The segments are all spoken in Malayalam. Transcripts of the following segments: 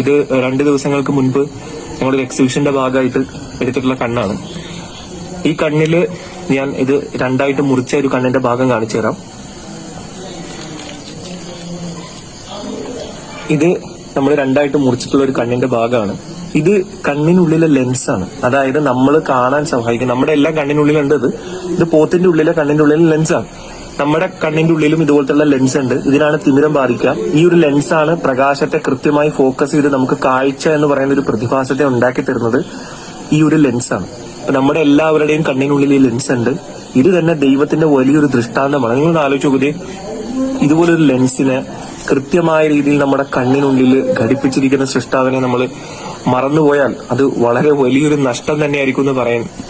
ഇത് 2 ദിവസങ്ങൾക്ക് മുൻപ് ഞങ്ങളൊരു എക്സിബിഷന്റെ ഭാഗമായിട്ട് എടുത്തിട്ടുള്ള കണ്ണാണ്. ഈ കണ്ണില് ഞാൻ ഇത് 2ആയിട്ട് മുറിച്ച ഒരു കണ്ണിന്റെ ഭാഗം കാണിച്ചു തരാം. ഇത് നമ്മൾ 2ആയിട്ട് മുറിച്ചിട്ടുള്ള ഒരു കണ്ണിന്റെ ഭാഗമാണ്. ഇത് കണ്ണിനുള്ളിലെ ലെൻസാണ്. അതായത് നമ്മൾ കാണാൻ സഹായിക്കും. നമ്മുടെ എല്ലാം കണ്ണിനുള്ളിലുണ്ട്. ഇത് പോത്തിന്റെ ഉള്ളിലെ കണ്ണിന്റെ ഉള്ളിലെ ലെൻസാണ്. നമ്മുടെ കണ്ണിന്റെ ഉള്ളിലും ഇതുപോലത്തെ ലെൻസ് ഉണ്ട്. ഇതിനാണ് തിമിരം ബാധിക്കുക. ഈ ഒരു ലെൻസാണ് പ്രകാശത്തെ കൃത്യമായി ഫോക്കസ് ചെയ്ത് നമുക്ക് കാഴ്ച എന്ന് പറയുന്ന ഒരു പ്രതിഭാസത്തെ ഉണ്ടാക്കി തരുന്നത് ഈ ഒരു ലെൻസാണ്. നമ്മുടെ എല്ലാവരുടെയും കണ്ണിനുള്ളിൽ ഈ ലെൻസ് ഉണ്ട്. ഇത് തന്നെ ദൈവത്തിന്റെ വലിയൊരു ദൃഷ്ടാന്തമാണ്. നിങ്ങൾ ആലോചിച്ച് നോക്കിയേ, ഇതുപോലൊരു ലെൻസിനെ കൃത്യമായ രീതിയിൽ നമ്മുടെ കണ്ണിനുള്ളിൽ ഘടിപ്പിച്ചിരിക്കുന്ന സൃഷ്ടാവിനെ നമ്മൾ മറന്നുപോയാൽ അത് വളരെ വലിയൊരു നഷ്ടം തന്നെയായിരിക്കും എന്ന്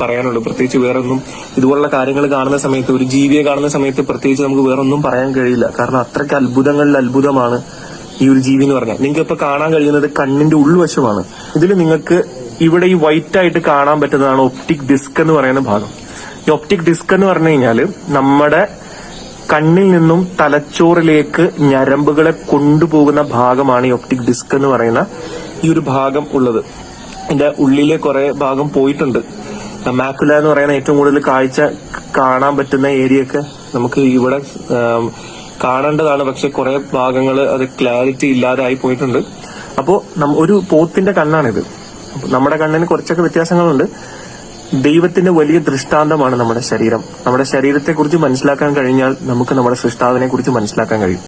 പറയാനുള്ളൂ. പ്രത്യേകിച്ച് വേറൊന്നും ഇതുപോലുള്ള കാര്യങ്ങൾ കാണുന്ന സമയത്ത്, ഒരു ജീവിയെ കാണുന്ന സമയത്ത് പ്രത്യേകിച്ച് നമുക്ക് വേറൊന്നും പറയാൻ കഴിയില്ല. കാരണം അത്രയ്ക്ക് അത്ഭുതങ്ങളിൽ അത്ഭുതമാണ് ഈ ഒരു ജീവി എന്ന് പറഞ്ഞാൽ. നിങ്ങൾക്ക് ഇപ്പൊ കാണാൻ കഴിയുന്നത് കണ്ണിന്റെ ഉൾവശമാണ്. ഇതിൽ നിങ്ങൾക്ക് ഇവിടെ ഈ വൈറ്റ് ആയിട്ട് കാണാൻ പറ്റുന്നതാണ് ഒപ്റ്റിക് ഡിസ്ക് എന്ന് പറയുന്ന ഭാഗം. ഈ ഒപ്റ്റിക് ഡിസ്ക് എന്ന് പറഞ്ഞു കഴിഞ്ഞാൽ നമ്മുടെ കണ്ണിൽ നിന്നും തലച്ചോറിലേക്ക് ഞരമ്പുകളെ കൊണ്ടുപോകുന്ന ഭാഗമാണ് ഈ ഒപ്റ്റിക് ഡിസ്ക് എന്ന് പറയുന്ന ഈ ഒരു ഭാഗം ഉള്ളത്. ഇതിന്റെ ഉള്ളിലെ കുറെ ഭാഗം പോയിട്ടുണ്ട്. മാക്കുല എന്ന് പറയുന്ന ഏറ്റവും കൂടുതൽ കാഴ്ച കാണാൻ പറ്റുന്ന ഏരിയയൊക്കെ നമുക്ക് ഇവിടെ കാണേണ്ടതാണ്. പക്ഷെ കുറെ ഭാഗങ്ങൾ അത് ക്ലാരിറ്റി ഇല്ലാതെ ആയി പോയിട്ടുണ്ട്. അപ്പോ ഒരു പോത്തിന്റെ കണ്ണാണിത്. നമ്മുടെ കണ്ണിന് കുറച്ചൊക്കെ വ്യത്യാസങ്ങളുണ്ട്. ദൈവത്തിന്റെ വലിയ ദൃഷ്ടാന്തമാണ് നമ്മുടെ ശരീരം. നമ്മുടെ ശരീരത്തെ കുറിച്ച് മനസ്സിലാക്കാൻ കഴിഞ്ഞാൽ നമുക്ക് നമ്മുടെ സൃഷ്ടാവിനെ കുറിച്ച് മനസ്സിലാക്കാൻ കഴിയും.